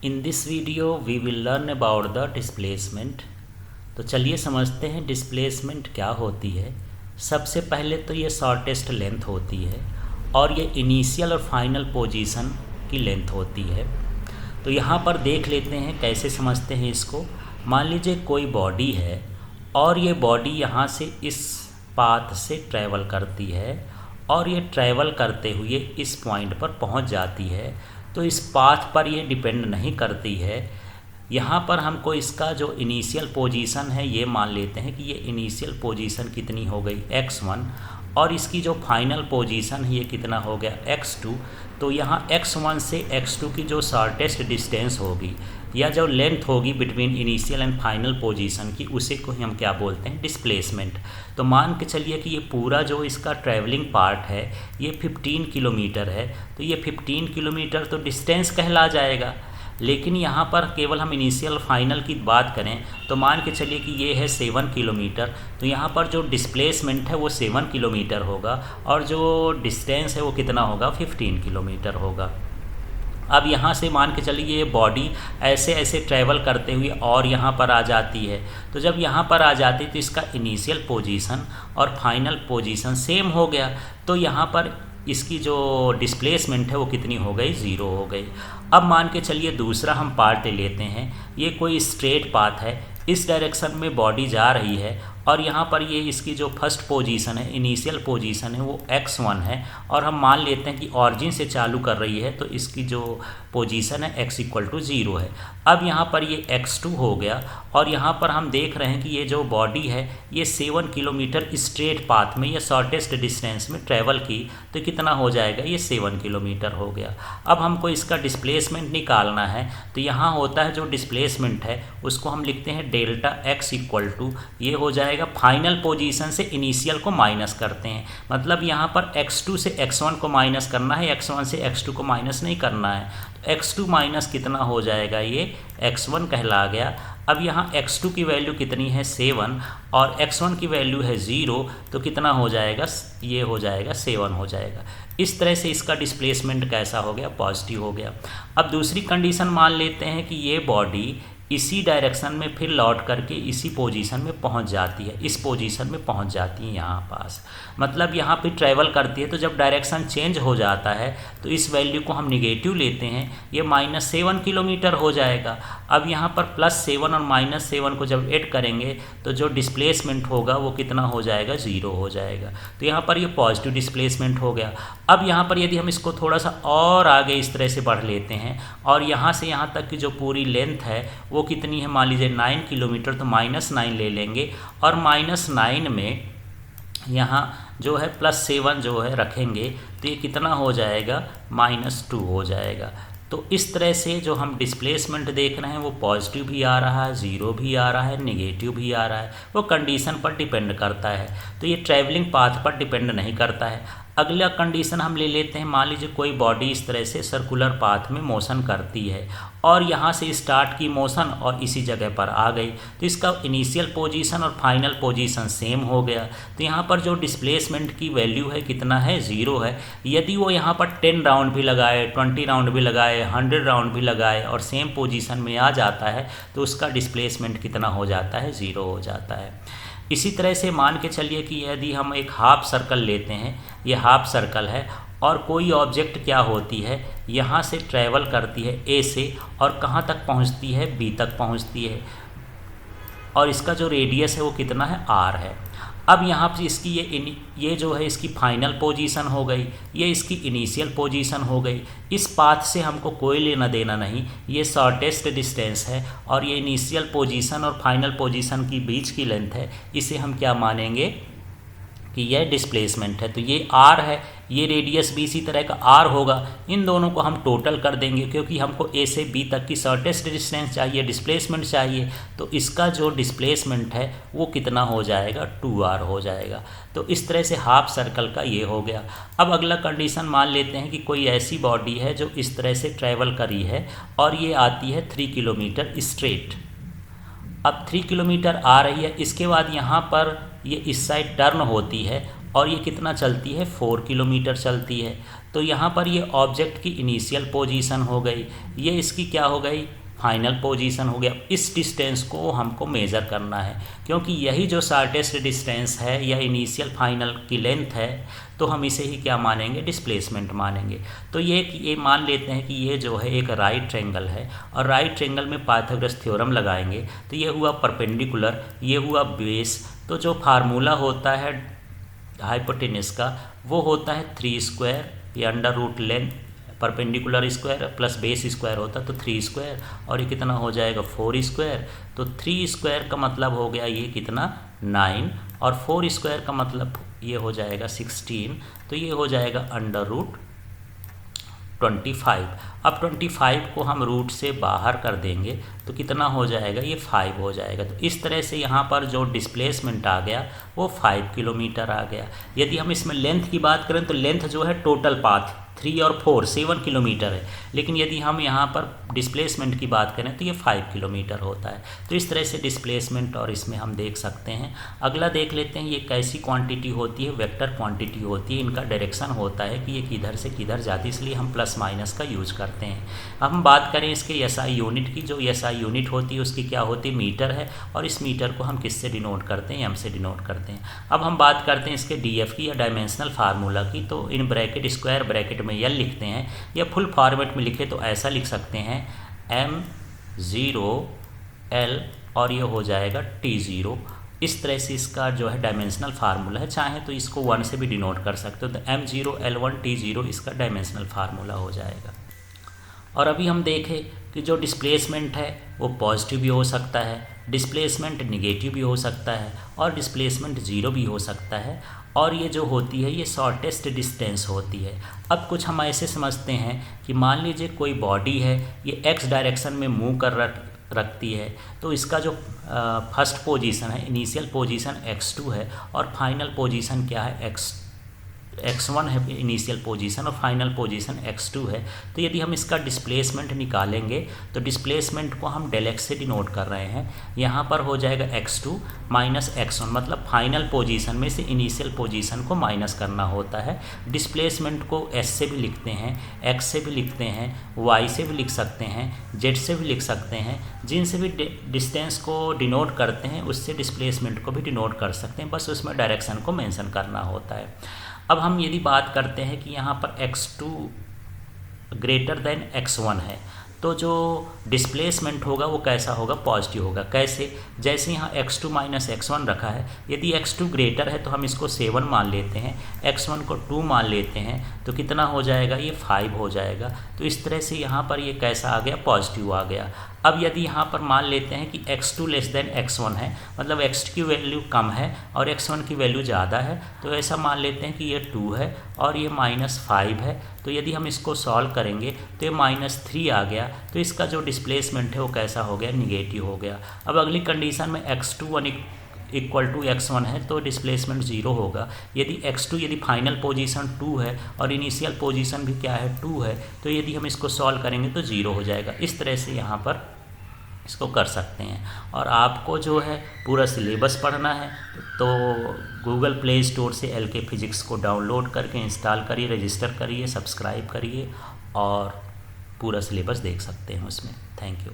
In this video we will learn about the displacement। तो चलिए समझते हैं डिस्प्लेसमेंट क्या होती है। सबसे पहले तो ये शॉर्टेस्ट लेंथ होती है और ये इनिशियल और फाइनल पोजीशन की लेंथ होती है। तो यहाँ पर देख लेते हैं कैसे समझते हैं इसको। मान लीजिए कोई बॉडी है और ये बॉडी यहाँ से इस पाथ से ट्रैवल करती है और ये ट्रैवल करते हुए इस पॉइंट पर पहुँच जाती है। तो इस पाथ पर ये डिपेंड नहीं करती है। यहाँ पर हमको इसका जो इनिशियल पोजीशन है ये मान लेते हैं कि ये इनिशियल पोजीशन कितनी हो गई x1 और इसकी जो फाइनल पोजीशन है ये कितना हो गया x2। तो यहाँ x1 से x2 की जो शॉर्टेस्ट डिस्टेंस होगी या जो लेंथ होगी between initial and final position की, उसे को ही हम क्या बोलते हैं, डिस्प्लेसमेंट। तो मान के चलिए कि ये पूरा जो इसका ट्रैवलिंग पार्ट है ये 15 किलोमीटर है। तो ये 15 किलोमीटर तो डिस्टेंस कहला जाएगा। लेकिन यहाँ पर केवल हम इनिशियल फाइनल की बात करें तो मान के चलिए कि ये है 7 किलोमीटर। तो यहाँ पर जो डिस्प्लेसमेंट है वो 7 किलोमीटर होगा और जो डिस्टेंस है वो कितना होगा, 15 किलोमीटर होगा। अब यहाँ से मान के चलिए ये बॉडी ऐसे ऐसे ट्रैवल करते हुए और यहाँ पर आ जाती है। तो जब यहाँ पर आ जाती है तो इसका इनिशियल पोजीशन और फाइनल पोजीशन सेम हो गया। तो यहाँ पर इसकी जो डिस्प्लेसमेंट है वो कितनी हो गई, 0 हो गई। अब मान के चलिए दूसरा हम पार्ट लेते हैं। ये कोई स्ट्रेट पाथ है, इस डायरेक्शन में बॉडी जा रही है और यहाँ पर ये इसकी जो फर्स्ट पोजीशन है, इनिशियल पोजीशन है वो x1 है और हम मान लेते हैं कि ऑरिजिन से चालू कर रही है तो इसकी जो पोजीशन है x = 0 है। अब यहाँ पर ये x2 हो गया और यहाँ पर हम देख रहे हैं कि ये जो बॉडी है ये 7 किलोमीटर स्ट्रेट पाथ में या शॉर्टेस्ट डिस्टेंस में ट्रैवल की। तो कितना हो जाएगा, ये 7 किलोमीटर हो गया। अब हमको इसका डिस्प्लेसमेंट निकालना है। तो यहाँ होता है जो डिस्प्लेसमेंट है उसको हम लिखते हैं डेल्टा x = ये हो जाएगा फाइनल पोजीशन से इनिशियल को माइनस करते हैं। मतलब यहाँ पर x2 से x1 को माइनस करना है, x1 से x2 को माइनस नहीं करना है। तो x2 माइनस कितना हो जाएगा, ये x1 कहला गया। अब यहाँ x2 की वैल्यू कितनी है, 7 और x1 की वैल्यू है 0। तो कितना हो जाएगा, ये हो जाएगा 7 हो जाएगा। इस तरह से इसका डिस्प्लेसमेंट कैसा हो गया, पॉजिटिव हो गया। अब दूसरी कंडीशन मान लेते हैं कि ये बॉडी इसी डायरेक्शन में फिर लौट करके इसी पोजीशन में पहुंच जाती है, इस पोजीशन में पहुंच जाती है यहाँ पास। मतलब यहाँ पे ट्रैवल करती है तो जब डायरेक्शन चेंज हो जाता है तो इस वैल्यू को हम निगेटिव लेते हैं, ये -7 किलोमीटर हो जाएगा। अब यहाँ पर +7 और -7 को जब ऐड करेंगे तो जो डिस्प्लेसमेंट होगा वो कितना हो जाएगा, 0 हो जाएगा। तो यहाँ पर ये पॉजिटिव डिस्प्लेसमेंट हो गया। अब यहाँ पर यदि हम इसको थोड़ा सा और आगे इस तरह से बढ़ लेते हैं और यहाँ से यहाँ तक की जो पूरी लेंथ है वो कितनी है, मान लीजिए 9 किलोमीटर, तो -9 ले लेंगे और -9 में यहाँ जो है +7 जो है रखेंगे तो ये कितना हो जाएगा, -2 हो जाएगा। तो इस तरह से जो हम डिस्प्लेसमेंट देख रहे हैं वो पॉजिटिव भी आ रहा है, 0 भी आ रहा है, नेगेटिव भी आ रहा है। वो कंडीशन पर डिपेंड करता है। तो ये ट्रैवलिंग पाथ पर डिपेंड नहीं करता है। अगला कंडीशन हम ले लेते हैं। मान लीजिए कोई बॉडी इस तरह से सर्कुलर पाथ में मोशन करती है और यहाँ से स्टार्ट की मोशन और इसी जगह पर आ गई। तो इसका इनिशियल पोजीशन और फाइनल पोजीशन सेम हो गया। तो यहाँ पर जो डिस्प्लेसमेंट की वैल्यू है कितना है, 0 है। यदि वो यहाँ पर 10 राउंड भी लगाए, 20 राउंड भी लगाए, 100 राउंड भी लगाए और सेम पोजीशन में आ जाता है तो उसका डिस्प्लेसमेंट कितना हो जाता है, 0 हो जाता है। इसी तरह से मान के चलिए कि यदि हम एक हाफ सर्कल लेते हैं, ये हाफ सर्कल है और कोई ऑब्जेक्ट क्या होती है, यहाँ से ट्रैवल करती है A से और कहाँ तक पहुँचती है, B तक पहुँचती है और इसका जो रेडियस है वो कितना है, R है। अब यहाँ पर इसकी ये जो है इसकी फाइनल पोजीशन हो गई, ये इसकी इनिशियल पोजीशन हो गई। इस पाथ से हमको कोई लेना देना नहीं, ये शॉर्टेस्ट डिस्टेंस है और ये इनिशियल पोजीशन और फाइनल पोजीशन की बीच की लेंथ है। इसे हम क्या मानेंगे कि यह डिस्प्लेसमेंट है। तो ये R है, ये रेडियस भी इसी तरह का R होगा। इन दोनों को हम टोटल कर देंगे क्योंकि हमको A से B तक की शॉर्टेस्ट डिस्टेंस चाहिए, डिस्प्लेसमेंट चाहिए। तो इसका जो डिस्प्लेसमेंट है वो कितना हो जाएगा, 2R हो जाएगा। तो इस तरह से हाफ सर्कल का ये हो गया। अब अगला कंडीशन मान लेते हैं कि कोई ऐसी बॉडी है जो इस तरह से ट्रैवल करी है और ये आती है 3 किलोमीटर स्ट्रेट। अब 3 किलोमीटर आ रही है, इसके बाद यहाँ पर ये इस साइड टर्न होती है और ये कितना चलती है, 4 किलोमीटर चलती है। तो यहाँ पर ये ऑब्जेक्ट की इनिशियल पोजीशन हो गई, ये इसकी क्या हो गई, फाइनल पोजीशन हो गया। इस डिस्टेंस को हमको मेज़र करना है, क्योंकि यही जो शॉर्टेस्ट डिस्टेंस है या इनिशियल फाइनल की लेंथ है, तो हम इसे ही क्या मानेंगे, डिस्प्लेसमेंट मानेंगे। तो ये मान लेते हैं कि ये जो है एक राइट ट्रायंगल है, और राइट ट्रायंगल में पाइथागोरस थ्योरम लगाएंगे तो ये हुआ परपेंडिकुलर, ये हुआ बेस। तो जो फार्मूला होता है हाइपोटेनस का वो होता है 3 ये under root length perpendicular square plus base square होता है तो 3 और ये कितना हो जाएगा 4 तो 3 का मतलब हो गया ये कितना 9 और 4 का मतलब ये हो जाएगा 16, तो ये हो जाएगा अंडर रूट 25। अब 25 को हम रूट से बाहर कर देंगे तो कितना हो जाएगा, ये 5 हो जाएगा। तो इस तरह से यहाँ पर जो डिस्प्लेसमेंट आ गया वो 5 किलोमीटर आ गया। यदि हम इसमें लेंथ की बात करें तो लेंथ जो है टोटल पाथ 3 और 4 7 किलोमीटर है, लेकिन यदि हम यहाँ पर डिस्प्लेसमेंट की बात करें तो ये 5 किलोमीटर होता है। तो इस तरह से डिस्प्लेसमेंट और इसमें हम देख सकते हैं। अगला देख लेते हैं, ये कैसी क्वांटिटी होती है, वेक्टर क्वांटिटी होती है। इनका डायरेक्शन होता है कि ये किधर से किधर जाती है, इसलिए हम प्लस माइनस का यूज करते हैं। अब हम बात करें इसके एसआई यूनिट की। जो एसआई यूनिट होती है उसकी क्या होती है, मीटर है, और इस मीटर को हम किससे डिनोट करते हैं, एम से डिनोट करते हैं। अब हम बात करते हैं इसके डीएफ की या डायमेंशनल फार्मूला की। तो इन ब्रैकेट स्क्वायर ब्रैकेट में एल लिखते हैं, या फुल फॉर्मेट में लिखे तो ऐसा लिख सकते हैं m0l और ये हो जाएगा t0। इस तरह से इसका जो है डायमेंशनल फार्मूला है। चाहे तो इसको 1 से भी डिनोट कर सकते हो, तो m0l1 t0 इसका डायमेंशनल फार्मूला हो जाएगा। और अभी हम देखें कि जो डिस्प्लेसमेंट है वो पॉजिटिव भी हो सकता है, डिस्प्लेसमेंट निगेटिव भी हो सकता है, और डिस्प्लेसमेंट ज़ीरो भी हो सकता है। और ये जो होती है ये शॉर्टेस्ट डिस्टेंस होती है। अब कुछ हम ऐसे समझते हैं कि मान लीजिए कोई बॉडी है, ये एक्स डायरेक्शन में मूव कर रखती है, तो इसका जो फर्स्ट पोजीशन है, इनिशियल पोजीशन x2 है और फाइनल पोजीशन क्या है, x1 है इनिशियल पोजीशन और फाइनल पोजीशन x2 है। तो यदि हम इसका डिस्प्लेसमेंट निकालेंगे तो डिस्प्लेसमेंट को हम डेल x से डिनोट कर रहे हैं। यहाँ पर हो जाएगा x2 माइनस x1, मतलब फाइनल पोजीशन में से इनिशियल पोजीशन को माइनस करना होता है। डिस्प्लेसमेंट को s से भी लिखते हैं, x से भी लिखते हैं, y से भी लिख सकते हैं, z से भी लिख सकते हैं। जिनसे भी डिस्टेंस को डिनोट करते हैं उससे डिस्प्लेसमेंट को भी डिनोट कर सकते हैं, बस उसमें डायरेक्शन को मेंशन करना होता है। अब हम यदि बात करते हैं कि यहाँ पर x2 ग्रेटर देन x1 है, तो जो डिस्प्लेसमेंट होगा वो कैसा होगा, पॉजिटिव होगा। कैसे, जैसे यहाँ x2 माइनस x1 रखा है, यदि x2 ग्रेटर है तो हम इसको 7 मान लेते हैं, x1 को 2 मान लेते हैं, तो कितना हो जाएगा, ये 5 हो जाएगा। तो इस तरह से यहाँ पर ये कैसा आ गया, पॉजिटिव आ गया। अब यदि यहाँ पर मान लेते हैं कि x2 लेस देन x1 है, मतलब x की वैल्यू कम है और x1 की वैल्यू ज़्यादा है, तो ऐसा मान लेते हैं कि ये 2 है और ये -5 है। तो यदि हम इसको सॉल्व करेंगे तो ये -3 आ गया। तो इसका जो डिस्प्लेसमेंट है वो कैसा हो गया, निगेटिव हो गया। अब अगली कंडीशन में x2 इक्वल टू x1 है तो डिस्प्लेसमेंट 0 होगा। यदि x2 यदि फाइनल पोजीशन 2 है और इनिशियल पोजीशन भी क्या है, 2 है, तो यदि हम इसको सॉल्व करेंगे तो 0 हो जाएगा। इस तरह से यहाँ पर इसको कर सकते हैं। और आपको जो है पूरा सिलेबस पढ़ना है तो गूगल प्ले स्टोर से LK फिजिक्स को डाउनलोड करके इंस्टॉल करिए, रजिस्टर करिए, सब्सक्राइब करिए और पूरा सिलेबस देख सकते हैं उसमें। Thank you.